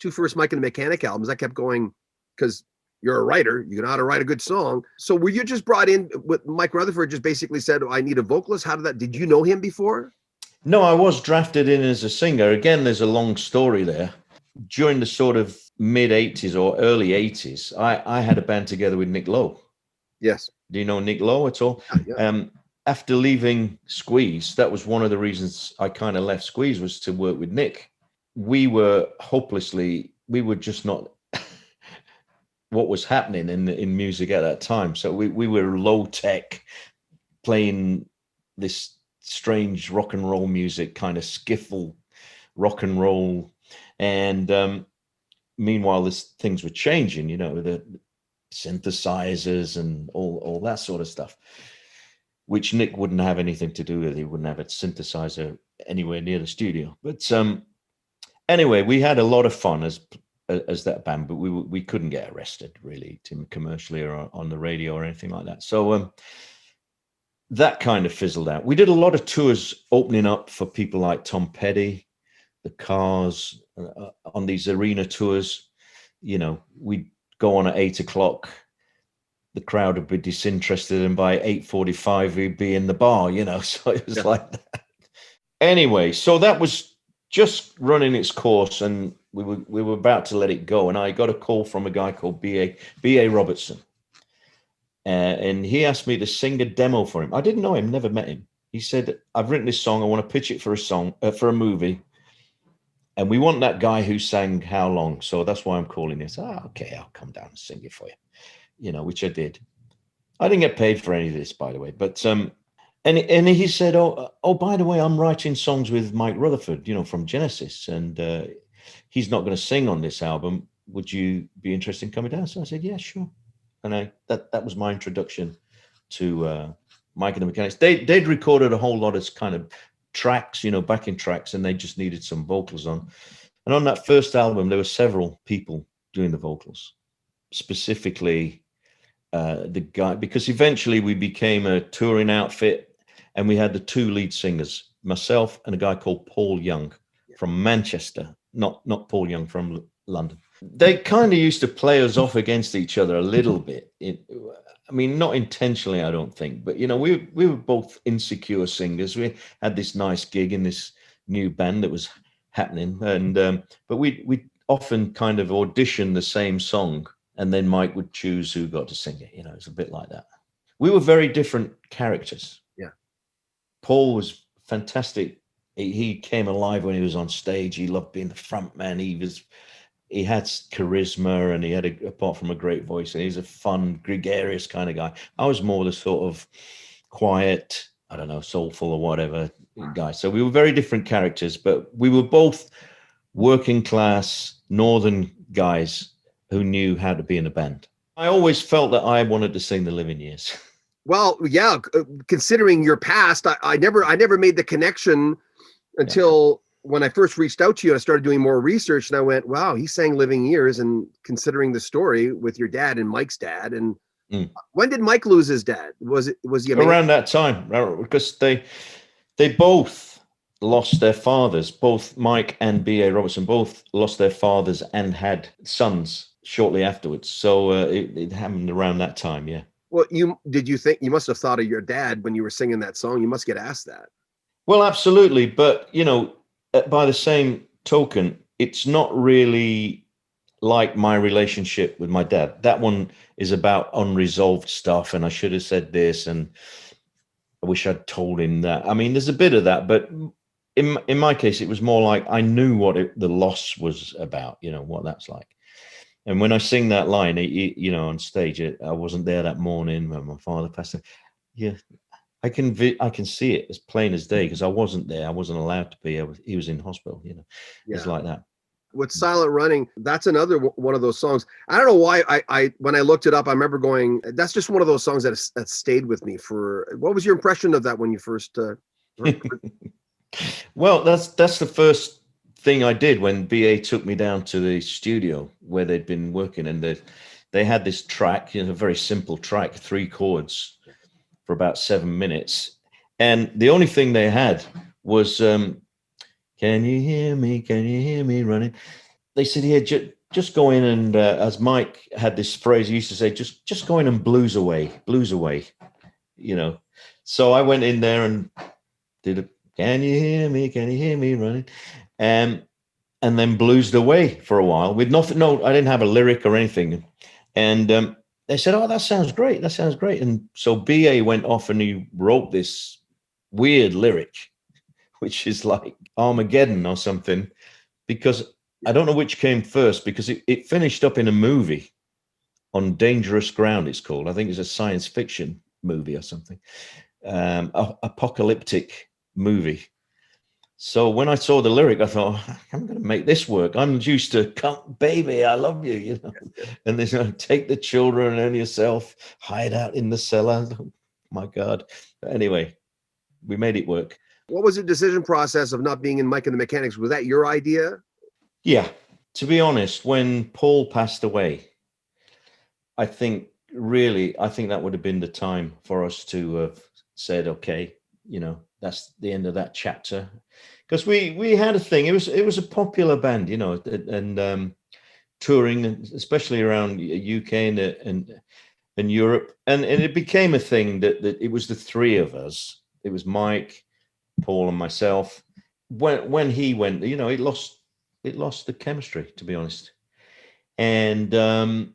two first Mike and the Mechanic albums, I kept going because you're a writer, you know how to write a good song. So were you just brought in with Mike Rutherford just basically said, I need a vocalist? How did you know him before? No, I was drafted in as a singer. Again, there's a long story there. During the sort of mid 80s or early 80s, I had a band together with Nick Lowe. Yes. Do you know Nick Lowe at all? Yeah. After leaving Squeeze, that was one of the reasons I kind of left Squeeze, was to work with Nick. We were just not what was happening in music at that time. So we were low tech, playing this strange rock and roll music, kind of skiffle rock and roll. And meanwhile, things were changing, you know, the synthesizers and all that sort of stuff, which Nick wouldn't have anything to do with. He wouldn't have a synthesizer anywhere near the studio. But anyway, we had a lot of fun as that band, but we couldn't get arrested really commercially or on the radio or anything like that. So that kind of fizzled out. We did a lot of tours opening up for people like Tom Petty, the Cars, on these arena tours. You know, we'd go on at 8:00. The crowd would be disinterested, and by 8:45 we'd be in the bar, you know. So it was like that. Anyway, so that was just running its course, and we were about to let it go. And I got a call from a guy called B.A. Robertson. And he asked me to sing a demo for him. I didn't know him, never met him. He said, I've written this song. I want to pitch it for a movie. And we want that guy who sang How Long. So that's why I'm calling this. Okay, I'll come down and sing it for you. You know, which I did. I didn't get paid for any of this, by the way. But and he said, oh, by the way, I'm writing songs with Mike Rutherford, you know, from Genesis, and he's not going to sing on this album. Would you be interested in coming down? So I said, yeah, sure. And that was my introduction to Mike and the Mechanics. They'd recorded a whole lot of kind of tracks, you know, backing tracks, and they just needed some vocals on. And on that first album, there were several people doing the vocals, specifically the guy, because eventually we became a touring outfit, and we had the two lead singers, myself and a guy called Paul Young from Manchester, not Paul Young from London. They kind of used to play us off against each other a little bit. I mean, not intentionally, I don't think, but, you know, we were both insecure singers. We had this nice gig in this new band that was happening, and but we often kind of auditioned the same song, and then Mike would choose who got to sing it. You know, it's a bit like that. We were very different characters. Yeah. Paul was fantastic. He came alive when he was on stage. He loved being the front man. He had charisma, and he had, apart from a great voice, and he's a fun, gregarious kind of guy. I was more the sort of quiet, I don't know, soulful or whatever guy. So we were very different characters, but we were both working class northern guys who knew how to be in a band. I always felt that I wanted to sing the Living Years. Well, yeah, considering your past, I never made the connection until when I first reached out to you. I started doing more research, and I went, wow, he sang Living Years. And considering the story with your dad and Mike's dad, and when did Mike lose his dad? Was he around that time? Because they both lost their fathers. Both Mike and B.A. Robertson both lost their fathers and had sons shortly afterwards. So it happened around that time. Yeah. Well, you must have thought of your dad when you were singing that song? You must get asked that. Well, absolutely. But, you know, by the same token, it's not really like my relationship with my dad. That one is about unresolved stuff, and I should have said this, and I wish I'd told him that. I mean, there's a bit of that, but in my case, it was more like I knew what the loss was about, you know, what that's like. And when I sing that line, you know, on stage, I wasn't there that morning when my father passed away. Yeah, I can see it as plain as day, because I wasn't there. I wasn't allowed to be. He was in hospital, you know. Yeah. It's like that. With Silent Running, that's another one of those songs. I don't know why I when I looked it up, I remember going, that's just one of those songs that stayed with me for. What was your impression of that when you first heard it? Well, that's the first thing I did when BA took me down to the studio where they'd been working, and they had this track, you know, a very simple track, 3 chords for about 7 minutes, and the only thing they had was can you hear me running? they said, here, just go in and, as Mike had this phrase, he used to say, just go in and blues away, you know. So I went in there and did a, can you hear me? Can you hear me running? And then bluesed away for a while with nothing. No, I didn't have a lyric or anything. And they said, oh, that sounds great. That sounds great. And so BA went off and he wrote this weird lyric, which is like Armageddon or something, because I don't know which came first, because it finished up in a movie on Dangerous Ground, it's called. I think it's a science fiction movie or something, apocalyptic movie. So when I saw the lyric, I thought, oh, I'm going to make this work. I'm used to, come, baby, I love you, you know. And then take the children and yourself, hide out in the cellar. Oh, my God. But anyway, we made it work. What was the decision process of not being in Mike and the Mechanics? Was that your idea? Yeah. To be honest, when Paul passed away, I think that would have been the time for us to have said, okay, you know, that's the end of that chapter. Because we had a thing. It was a popular band, you know, and touring, especially around UK and Europe, and it became a thing that it was the three of us. It was Mike, Paul, and myself. When he went, you know, it lost the chemistry, to be honest, and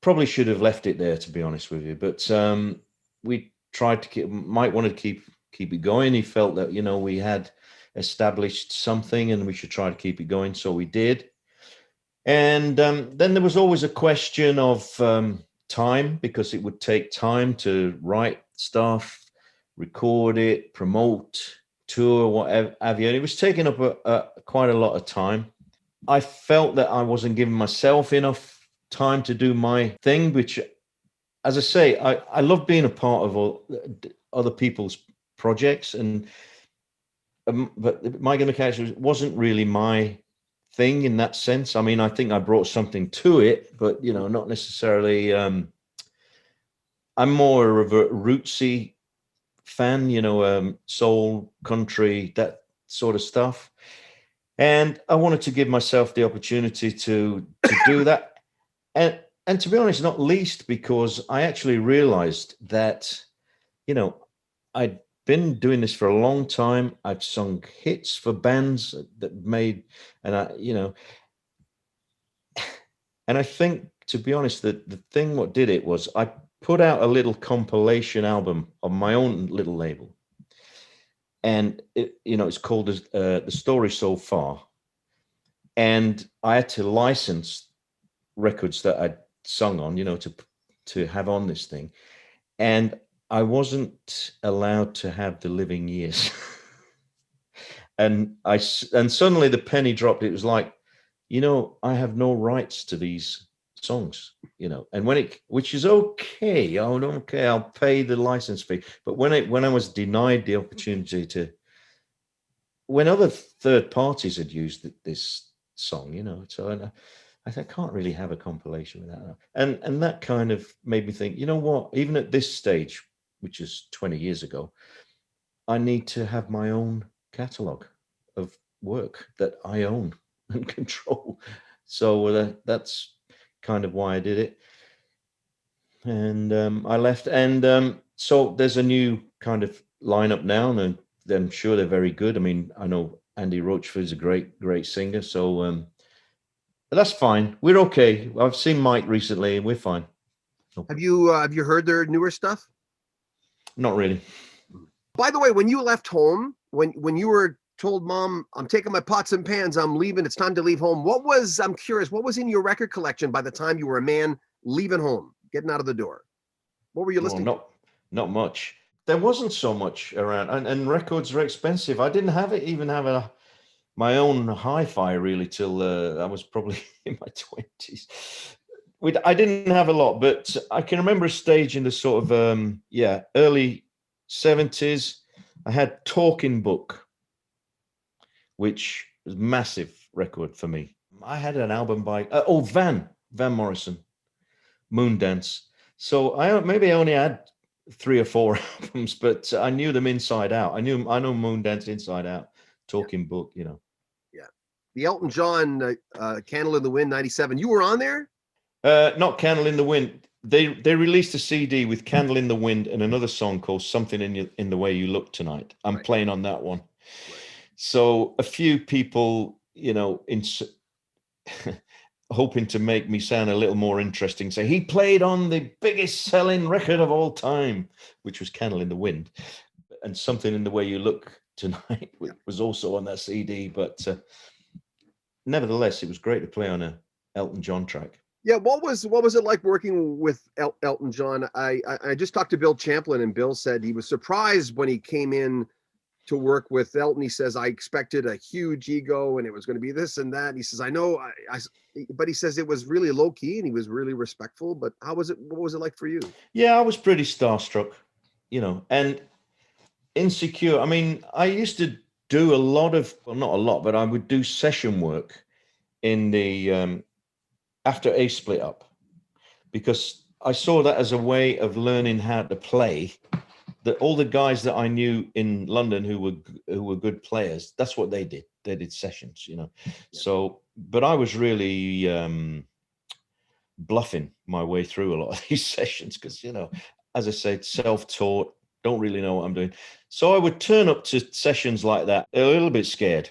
probably should have left it there, to be honest with you. But we tried to keep. Mike wanted to keep it going. He felt that, you know, we had established something and we should try to keep it going, so we did. And then there was always a question of time, because it would take time to write stuff, record it, promote, tour, whatever have you. And it was taking up quite a lot of time. I felt that I wasn't giving myself enough time to do my thing, which, as I say, I love being a part of all other people's projects, and but Mike and the Mechanics wasn't really my thing in that sense. I mean, I think I brought something to it, but, you know, not necessarily. I'm more of a rootsy fan, you know, soul, country, that sort of stuff. And I wanted to give myself the opportunity to do that. And to be honest, not least because I actually realized that, you know, I'd been doing this for a long time. I've sung hits for bands that made, and and I think, to be honest, that the thing what did it was I put out a little compilation album on my own little label, and it's called The Story So Far, and I had to license records that I'd sung on, you know, to have on this thing, and I wasn't allowed to have The Living Years. and suddenly the penny dropped. It was like, you know, I have no rights to these songs, you know, and which is okay. Oh, okay, I'll pay the license fee. But when I was denied the opportunity when other third parties had used this song, you know, so I can't really have a compilation with that. And that kind of made me think, you know what, even at this stage, which is 20 years ago, I need to have my own catalogue of work that I own and control. So that's kind of why I did it. And I left. And so there's a new kind of lineup now, and I'm sure they're very good. I mean, I know Andy Roachford's a great singer. So but that's fine. We're okay. I've seen Mike recently, and we're fine. Have you heard their newer stuff? Not really. By the way, when you left home, when you were told, Mom, I'm taking my pots and pans, I'm leaving, it's time to leave home, I'm curious, what was in your record collection by the time you were a man leaving home, getting out of the door? What were you listening to? Not much. There wasn't so much around, and records are expensive. I didn't even have my own hi-fi really till I was probably in my 20s. I didn't have a lot, but I can remember a stage in the sort of early 70s. I had Talking Book, which was a massive record for me. I had an album by Van Morrison, Moondance. So I only had 3 or 4 albums, but I knew them inside out. I know Moondance inside out. Talking Book, you know. Yeah. the Elton John Candle in the Wind '97. You were on there? Not Candle in the Wind. They released a CD with Candle in the Wind and another song called Something in the Way You Look Tonight. I'm playing on that one. Right. So a few people, hoping to make me sound a little more interesting, say he played on the biggest selling record of all time, which was Candle in the Wind, and Something in the Way You Look Tonight was also on that CD. But nevertheless, it was great to play on a Elton John track. Yeah, what was it like working with Elton John? I just talked to Bill Champlin, and Bill said he was surprised when he came in to work with Elton. He says, I expected a huge ego and it was going to be this and that. And he says, I know, but he says it was really low key and he was really respectful. But what was it like for you? Yeah, I was pretty starstruck, and insecure. I mean, I used to do a lot of, well, not a lot, but I would do session work in the, after a split up, because I saw that as a way of learning how to play. That all the guys that I knew in London who were good players, that's what they did. They did sessions, Yeah. So, but I was really bluffing my way through a lot of these sessions because, as I said, self-taught, don't really know what I'm doing. So I would turn up to sessions like that a little bit scared,